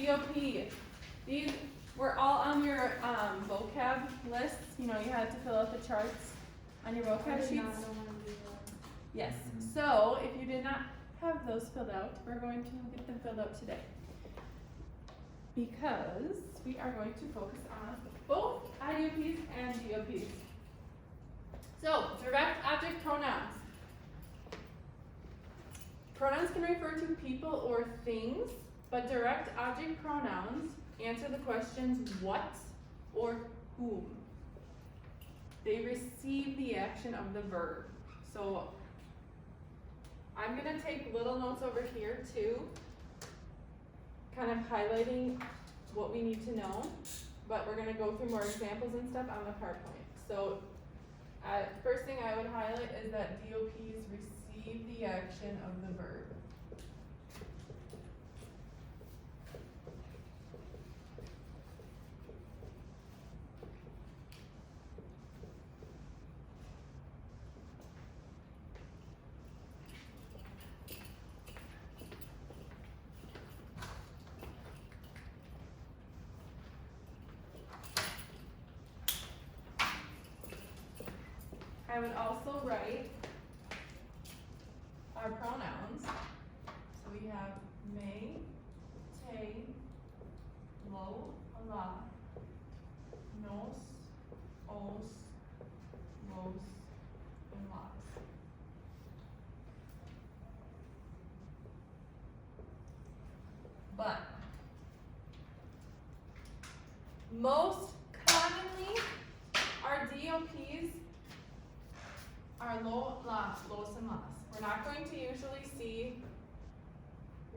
DOP. These were all on your vocab lists. You know, you had to fill out the charts on your vocab sheets. Yes. So if you did not have those filled out, we're going to get them filled out today, because we are going to focus on both IDOPs and DOPs. So, direct object pronouns. Pronouns can refer to people or things, but direct object pronouns answer the questions what or whom. They receive the action of the verb. So, I'm going to take little notes over here too, kind of highlighting what we need to know, but we're going to go through more examples and stuff on the PowerPoint. So, first thing I would highlight is that DOPs receive the action of the verb. I would also write our pronouns. So we have may, te, lo, la, nos, os, los, and las. But most commonly, our DOPs are lo, la, los, and las. We're not going to usually see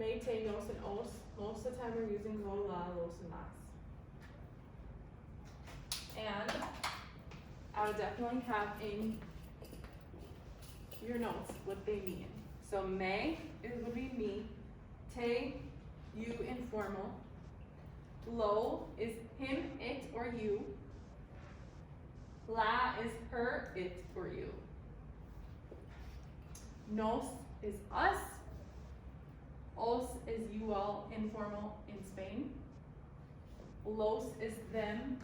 may, te, nos, and os. Most of the time we're using lo, la, los, and las. And I would definitely have in your notes what they mean. So may would be me, te, you, informal. Lo is him, it, or you. La is her, it, or you. Nos is us. Os is you all, informal in Spain. Los is them,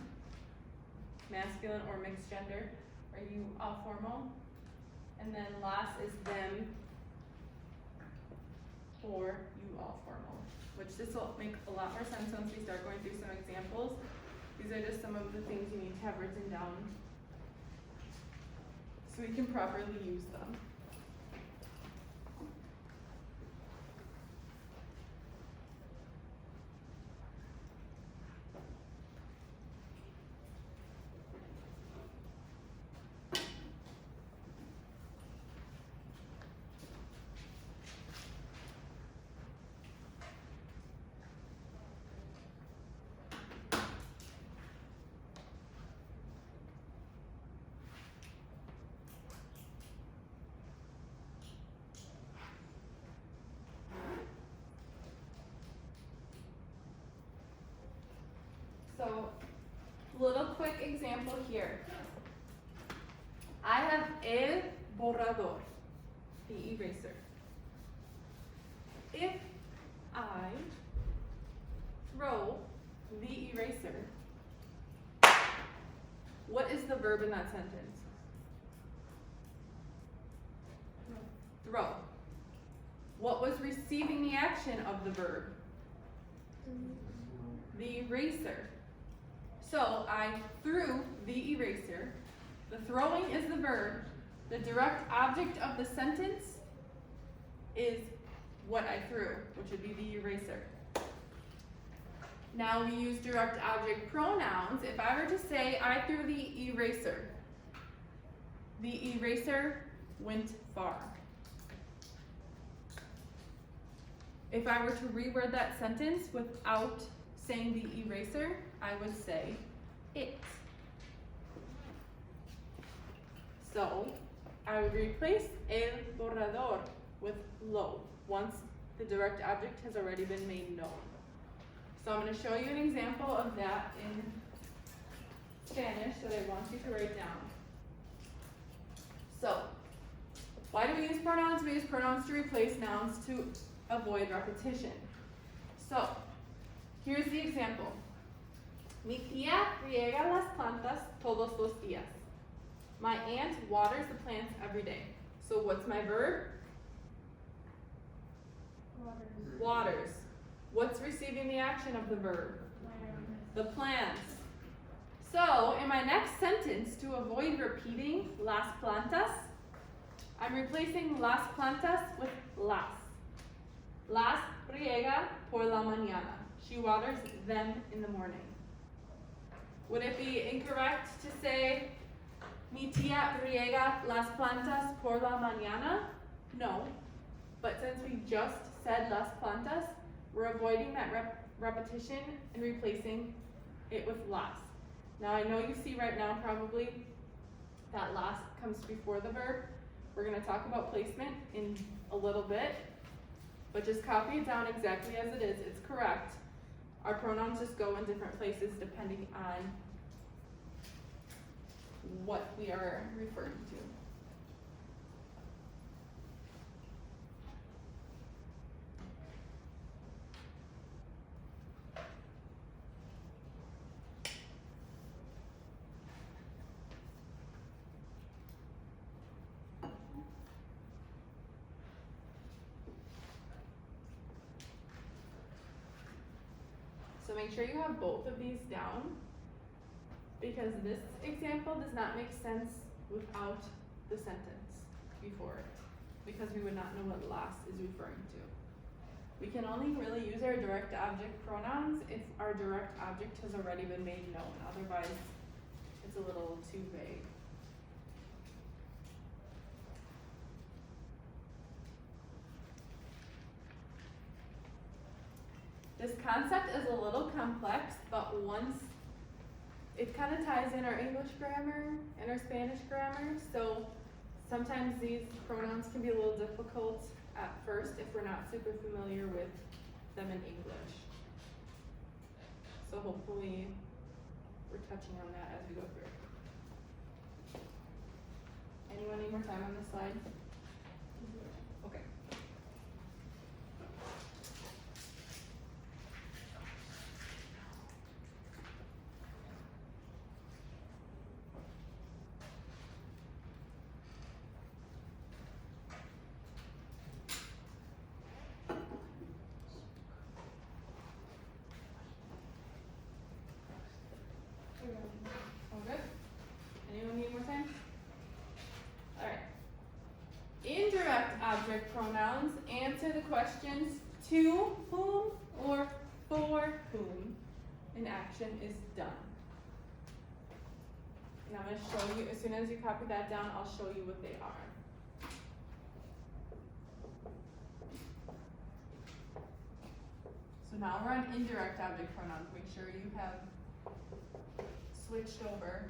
masculine or mixed gender. Are you all formal? And then las is them, or you all formal. Which this will make a lot more sense once we start going through some examples. These are just some of the things you need to have written down so we can properly use them. So, little quick example here. I have el borrador, the eraser. If I throw the eraser, what is the verb in that sentence? Throw. What was receiving the action of the verb? The eraser. So I threw the eraser. The throwing is the verb. The direct object of the sentence is what I threw, which would be the eraser. Now we use direct object pronouns. If I were to say I threw the eraser went far. If I were to reword that sentence without saying the eraser, I would say it. So I would replace el borrador with lo once the direct object has already been made known. So I'm going to show you an example of that in Spanish that I want you to write down. So, why do we use pronouns? We use pronouns to replace nouns to avoid repetition. So, Here's the example. Mi tía riega las plantas todos los días. My aunt waters the plants every day. So what's my verb? Waters. What's receiving the action of the verb? The plants. So in my next sentence, to avoid repeating las plantas, I'm replacing las plantas with las. Las riega por la mañana. She waters them in the morning. Would it be incorrect to say, mi tía riega las plantas por la mañana? No. But since we just said las plantas, we're avoiding that repetition and replacing it with las. Now I know you see right now probably that las comes before the verb. We're going to talk about placement in a little bit, but just copy it down exactly as it is. It's correct. Our pronouns just go in different places depending on what we are referring to. So make sure you have both of these down, because this example does not make sense without the sentence before it, because we would not know what las is referring to. We can only really use our direct object pronouns if our direct object has already been made known. Otherwise, it's a little too vague. This concept is a little complex, but once it kind of ties in our English grammar and our Spanish grammar, so sometimes these pronouns can be a little difficult at first if we're not super familiar with them in English. So hopefully we're touching on that as we go through. Anyone need more time on this slide? Okay. All good? Anyone need more time? All right. Indirect object pronouns answer the questions to whom or for whom an action is done. And I'm going to show you, as soon as you copy that down, I'll show you what they are. So now we're on indirect object pronouns. Make sure you have switched over.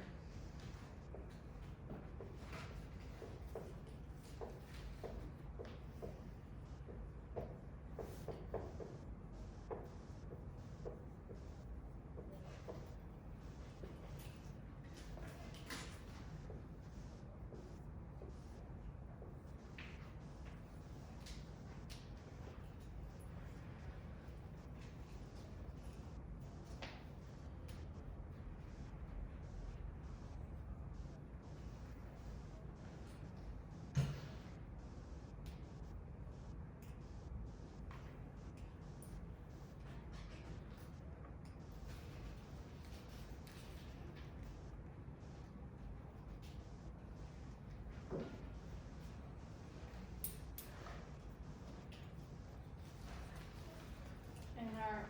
And our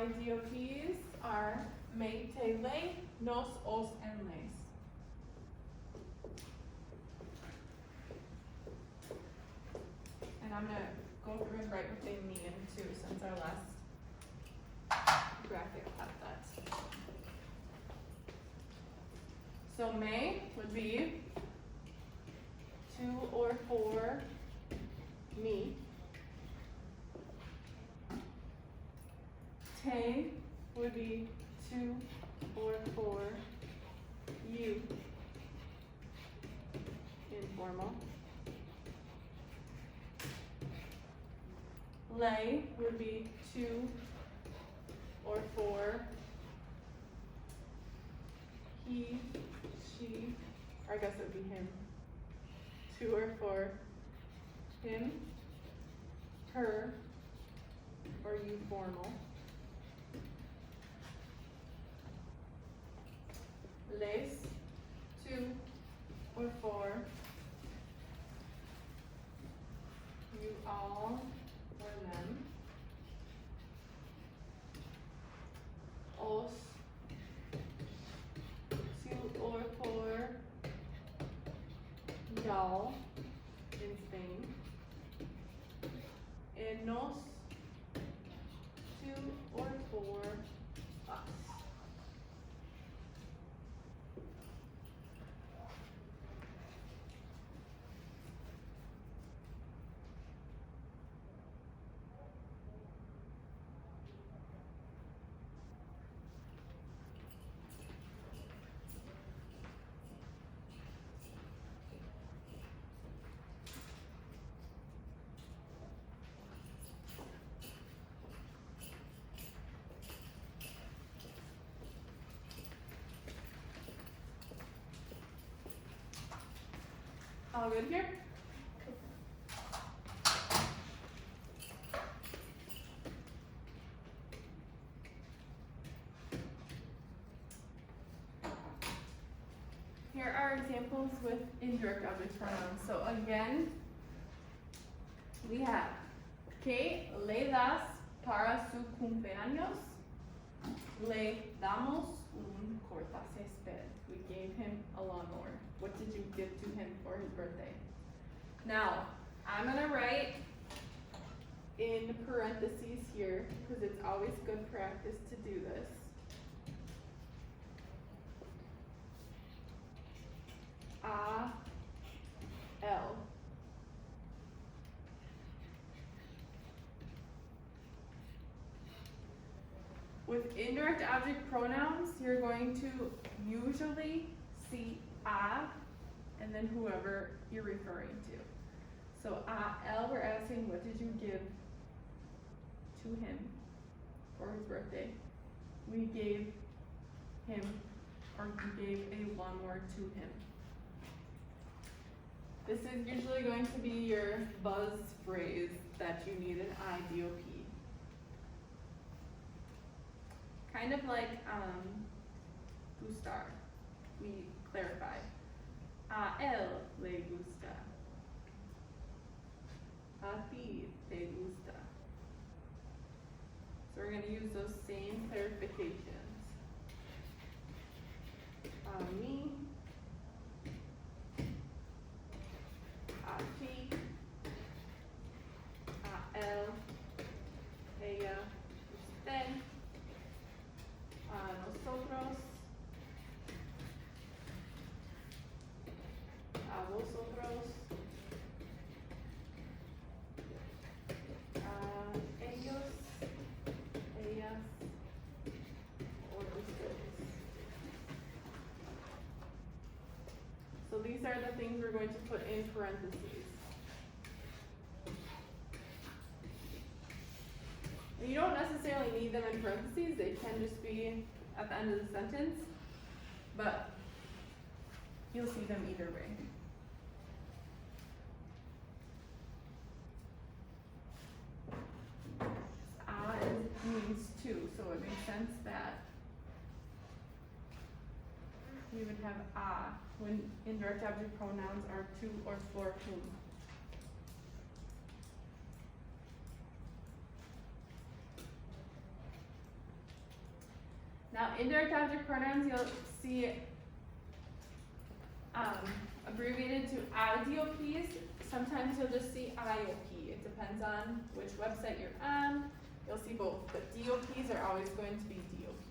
IDOPs are me, te, le, nos, os, and les. And I'm going to go through and write what they mean too, since our last graphic had that. So me would be to or for me. Te would be to or for you, informal. Le would be to or for he, she, or I guess it would be him. To or for him, her, or you formal. Les, to or for you all or them. Os, to or for y'all in Spain. And nos, to or for us. All good here? Here are examples with indirect object pronouns. So again, we have que le das para su cumpleaños. Le damos un cortacésped. We gave him a lawnmower. What did you give to him for his birthday? Now, I'm gonna write in parentheses here, because it's always good practice to do this. A-L. With indirect object pronouns, you're going to usually see a and then whoever you're referring to. So A-L, we're asking what did you give to him for his birthday? We gave him, or you gave a lawnmower to him. This is usually going to be your buzz phrase that you need an IDOP. Kind of like gustar. We clarified. A él le gusta. A ti te gusta. So we're going to use those same clarifications. A mí. A ti. A él. Ella. Usted. A nosotros. A vosotros. A ellos. Ellas. Or ustedes. So these are the things we're going to put in parentheses. And you don't necessarily need them in parentheses, they can just be at the end of the sentence, but you'll see them either way. Means two, so it makes sense that we would have a when indirect object pronouns are to or for whom. Now, indirect object pronouns, you'll see abbreviated to IDOPs. Sometimes you'll just see IOP. It depends on which website you're on. You'll see both, but DOPs are always going to be DOPs.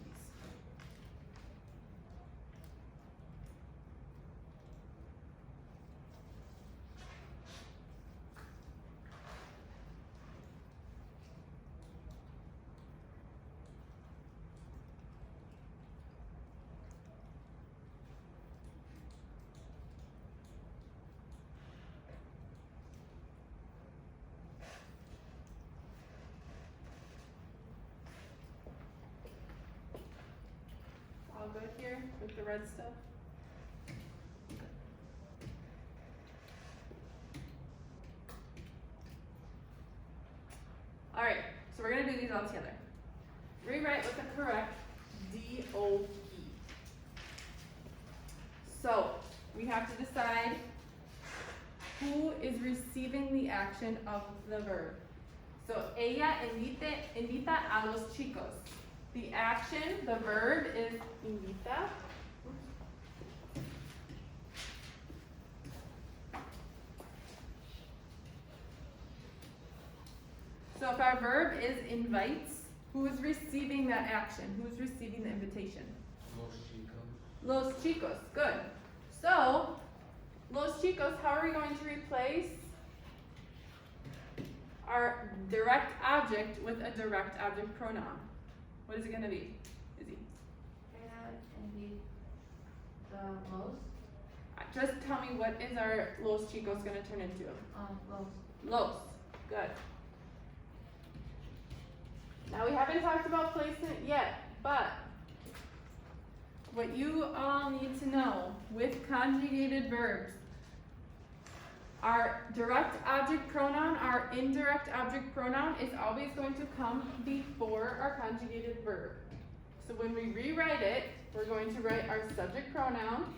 with the red stuff? Alright, so we're going to do these all together. Rewrite with the correct DOP. So, we have to decide who is receiving the action of the verb. So, ella invita a los chicos. The action, the verb is invita. So if our verb is invites, who is receiving that action? Who is receiving the invitation? Los chicos, good. So, los chicos, how are we going to replace our direct object with a direct object pronoun? What is it going to be, Izzy? Los. Just tell me, what is our los chicos going to turn into? Los. Los, good. Now we haven't talked about placement yet, but what you all need to know with conjugated verbs, our direct object pronoun, our indirect object pronoun is always going to come before our conjugated verb. So when we rewrite it, we're going to write our subject pronoun.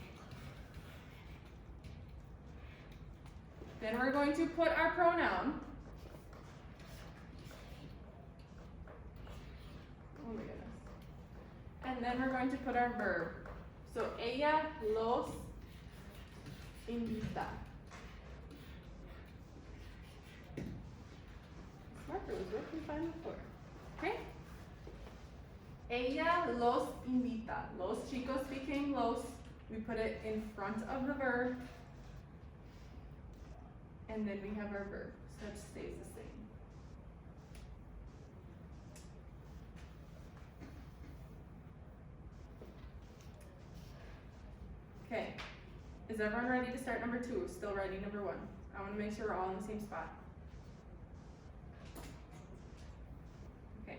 Then we're going to put our pronoun. Oh my goodness. And then we're going to put our verb. So, ella los invita. This marker was working fine before. Okay? Ella los invita. Los chicos became los. We put it in front of the verb. And then we have our verb. So it stays the same. Okay, is everyone ready to start number 2? Still writing number 1. I want to make sure we're all in the same spot. Okay.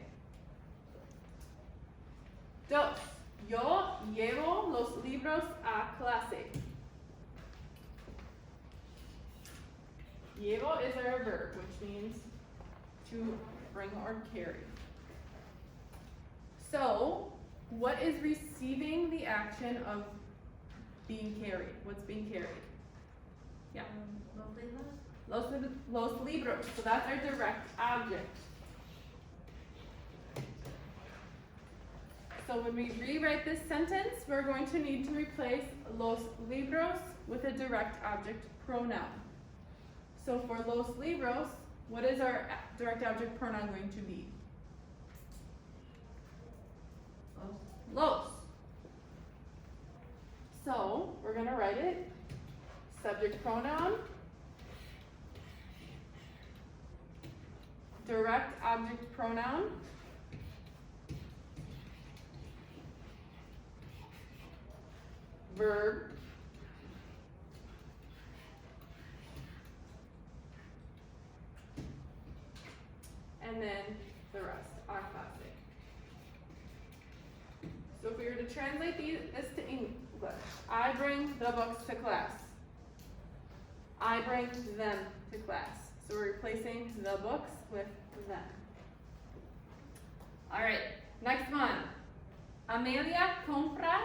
Dos. Yo llevo los libros a clase. Llevo is our verb, which means to bring or carry. So, what is receiving the action of being carried? What's being carried? Yeah. Los libros. So that's our direct object. So when we rewrite this sentence, we're going to need to replace los libros with a direct object pronoun. So for los libros, what is our direct object pronoun going to be? Los. So we're going to write it subject pronoun, direct object pronoun, verb, and then the rest, our classic. So if we were to translate this to English, I bring the books to class. I bring them to class. So we're replacing the books with them. All right, next one. Amelia compra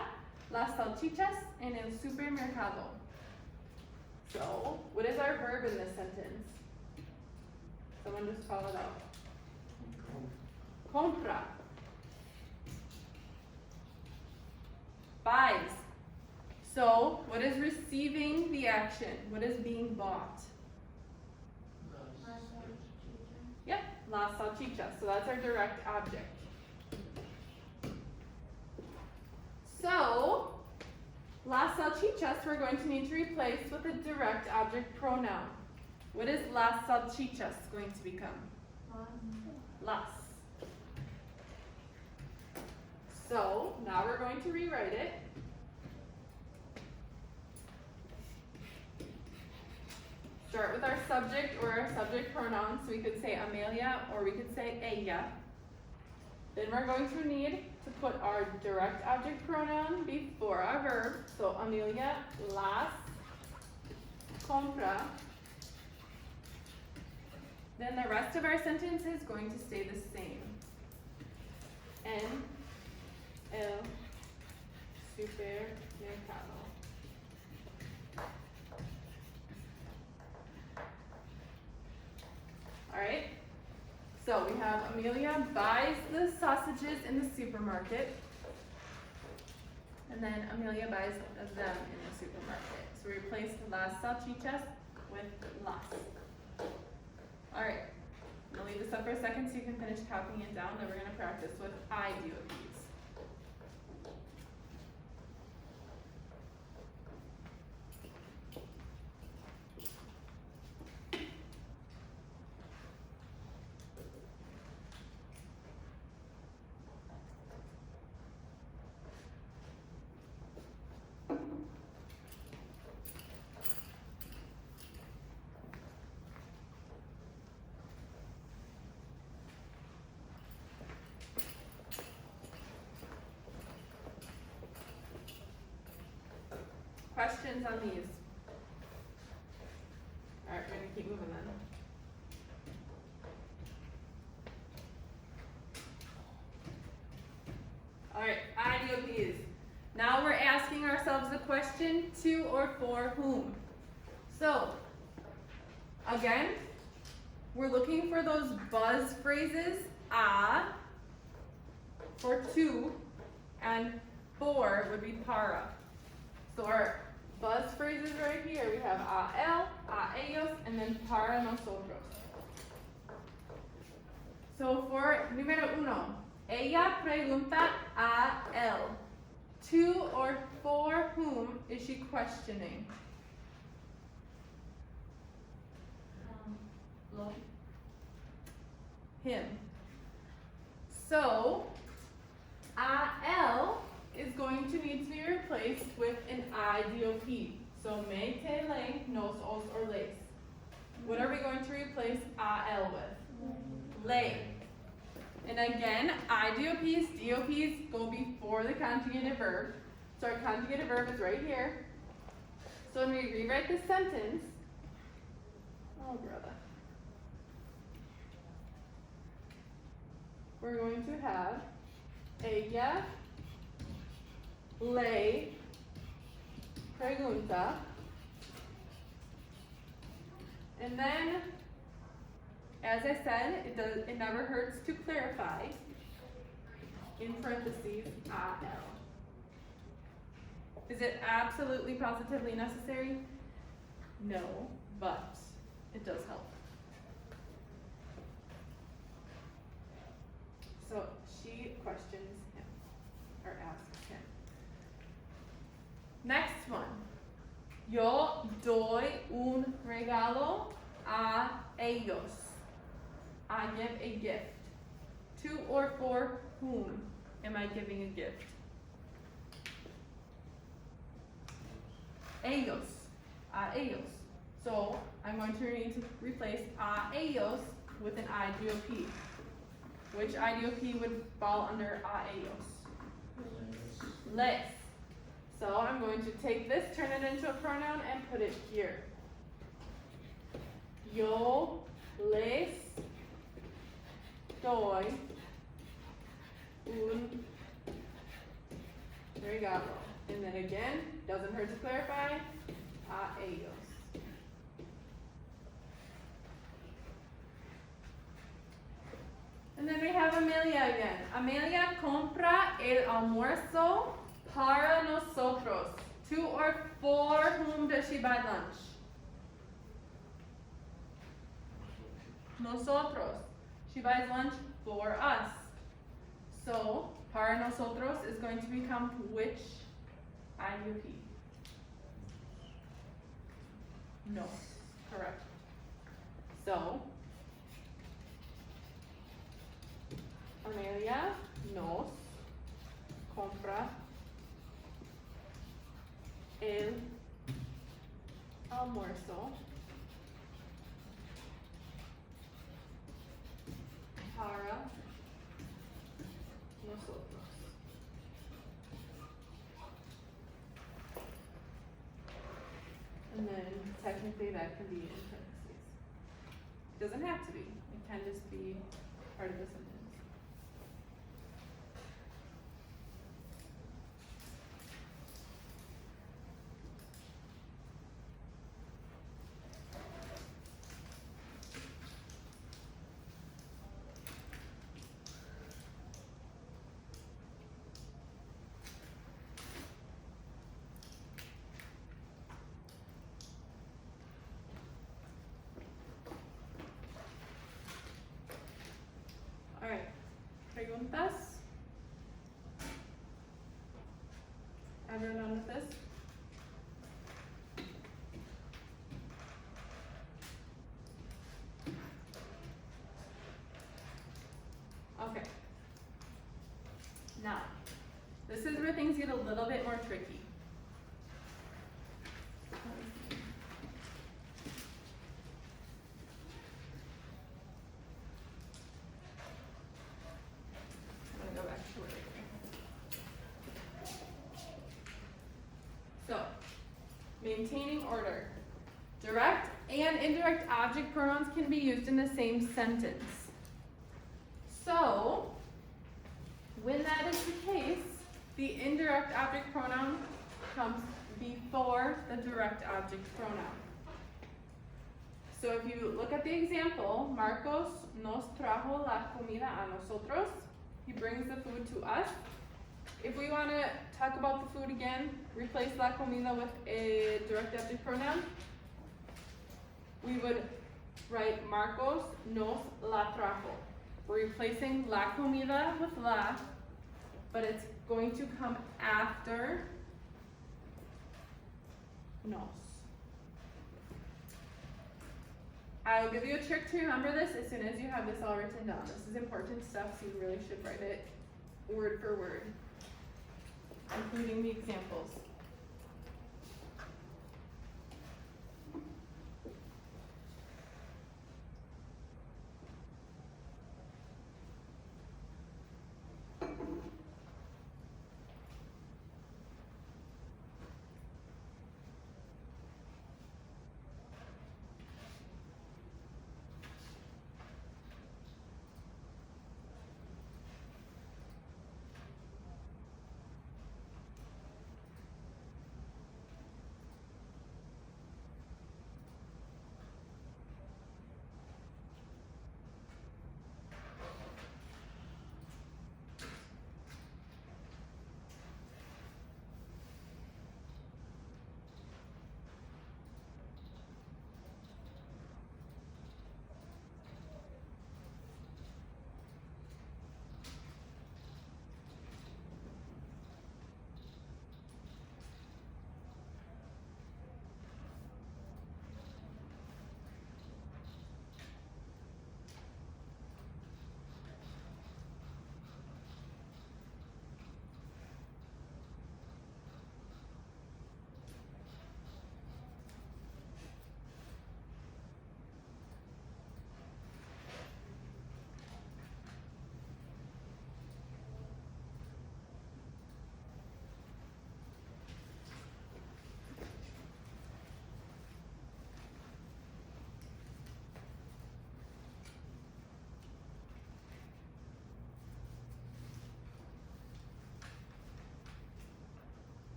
las salchichas en el supermercado. So, what is our verb in this sentence? Someone just call it out. Compra. Buys. So, what is receiving the action? What is being bought? Yep, las salchichas. So that's our direct object. So, las salchichas we're going to need to replace with a direct object pronoun. What is las salchichas going to become? Las. So, now we're going to rewrite it. Start with our subject or our subject pronoun. So we could say Amelia or we could say ella. Then we're going to need to put our direct object pronoun before our verb. So Amelia las compra. Then the rest of our sentence is going to stay the same. En el supermercado. Alright, so we have Amelia buys the sausages in the supermarket. And then Amelia buys them in the supermarket. So we replace las salchichas with las. Alright, I'll leave this up for a second so you can finish copying it down. Then we're going to practice with IDOPs. Questions on these? Alright, we're going to keep moving then. Alright, IDOPs. Now we're asking ourselves the question, to or for whom? So, again, we're looking for those buzz phrases, for to, and for would be para. So our buzz phrases right here, we have a él, a ellos, and then para nosotros. So for número uno, ella pregunta a él. To or for whom is she questioning? Lo. Him. So, a él is going to need to be replaced with an IDOP. So, me, te, le, nos, os, or les. What are we going to replace a él with? Le. And again, IDOPs, DOPs go before the conjugated verb. So our conjugated verb is right here. So when we rewrite this sentence, oh brother, we're going to have ella le pregunta, and then, as I said, it never hurts to clarify, in parentheses, a él. Is it absolutely positively necessary? No, but it does help. So she questions him, or asks him. Next one. Yo doy un regalo a ellos. I give a gift. To or for whom am I giving a gift? Ellos. A ellos. So I'm going to need to replace a ellos with an IDOP. Which IDOP would fall under a ellos? Les. So I'm going to take this, turn it into a pronoun, and put it here. Yo les doy un regalo. And then again, doesn't hurt to clarify, a ellos. And then we have Amelia again. Amelia compra el almuerzo para nosotros. To or for whom does she buy lunch? Nosotros. She buys lunch for us. So, para nosotros is going to become which IUP? No. Correct. So, Amelia nos compra el almuerzo para then technically that can be in parentheses. Doesn't have to be, it can just be part of the sentence. Alright, preguntas? Everyone done with this? Okay. Now, this is where things get a little bit more tricky. I'm gonna go back to where we were. So, maintaining order. Direct and indirect object pronouns can be used in the same sentence. So, when that is the case, the indirect object pronoun comes before the direct object pronoun. So if you look at the example, Marcos nos trajo la comida a nosotros. He brings the food to us. If we want to talk about the food again, replace la comida with a direct object pronoun, we would write Marcos nos la trajo. We're replacing la comida with la, but it's going to come after nos. I'll give you a trick to remember this as soon as you have this all written down. This is important stuff, so you really should write it word for word, including the examples.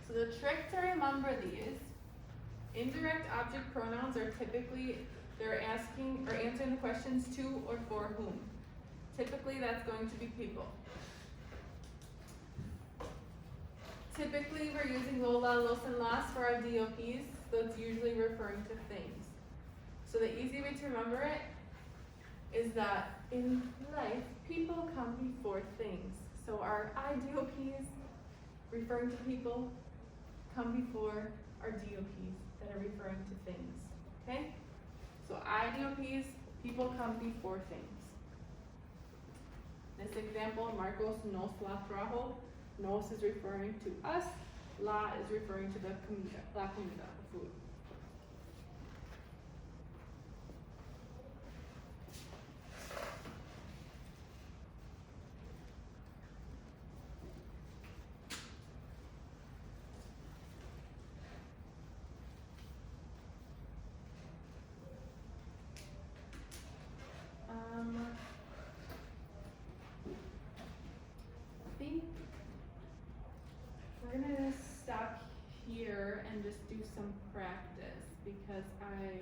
So the trick to remember these, indirect object pronouns are typically, they're asking or answering the questions to or for whom. Typically that's going to be people. Typically we're using Lola, los, and las for our DOPs, so it's usually referring to things. So the easy way to remember it is that in life, people come before things. So our IDOPs, referring to people, come before are DOPs that are referring to things, okay? So IDOPs, people come before things. This example, Marcos nos la trajo. Nos is referring to us. La is referring to the comida, la comida, the food. I think we're gonna stop here and just do some practice because I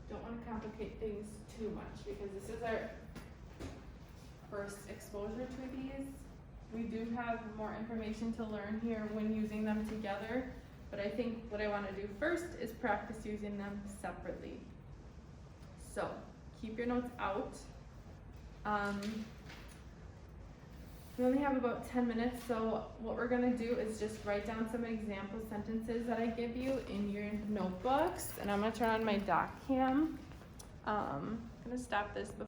don't want to complicate things too much because this is our first exposure to these. We do have more information to learn here when using them together, but I think what I want to do first is practice using them separately. So keep your notes out. We only have about 10 minutes, so what we're gonna do is just write down some example sentences that I give you in your notebooks, and I'm gonna turn on my doc cam. I'm gonna stop this before